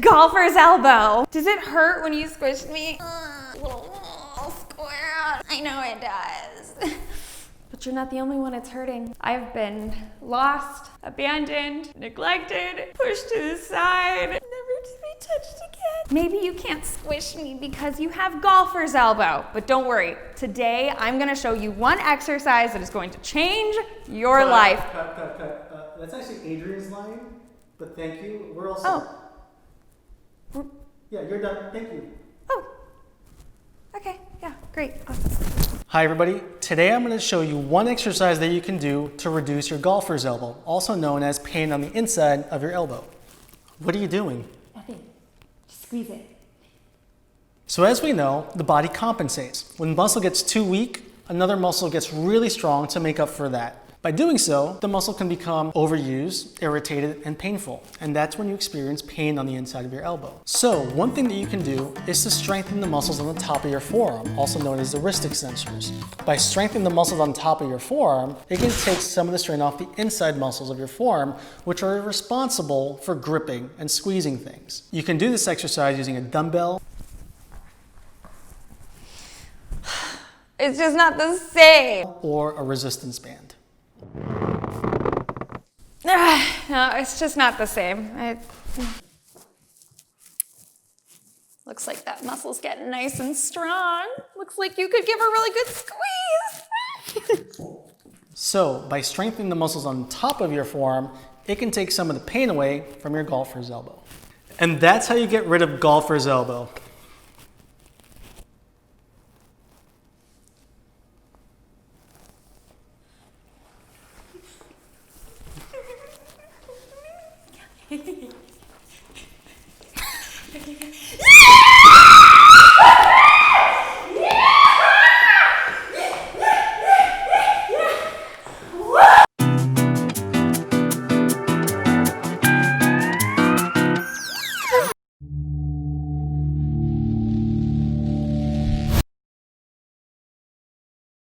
Golfer's elbow. Does it hurt when you squish me? Little square. I know it does. But you're not the only one it's hurting. I've been lost, abandoned, neglected, pushed to the side, never to be touched again. Maybe you can't squish me because you have golfer's elbow, but don't worry. Today, I'm gonna show you one exercise that is going to change your life. Cut. That's actually Adrian's line, but thank you. We're all set. Oh. Yeah, you're done. Thank you. Oh. Okay, yeah, great, awesome. Hi everybody. Today I'm going to show you one exercise that you can do to reduce your golfer's elbow, also known as pain on the inside of your elbow. What are you doing? Nothing. Just squeeze it. So as we know, the body compensates. When muscle gets too weak, another muscle gets really strong to make up for that. By doing so, the muscle can become overused, irritated, and painful. And that's when you experience pain on the inside of your elbow. So one thing that you can do is to strengthen the muscles on the top of your forearm, also known as the wrist extensors. By strengthening the muscles on top of your forearm, it can take some of the strain off the inside muscles of your forearm, which are responsible for gripping and squeezing things. You can do this exercise using a dumbbell. It's just not the same. Or a resistance band. No, it's just not the same. Looks like that muscle's getting nice and strong. Looks like you could give a really good squeeze. So, by strengthening the muscles on top of your forearm, it can take some of the pain away from your golfer's elbow. And that's how you get rid of golfer's elbow. Yeah!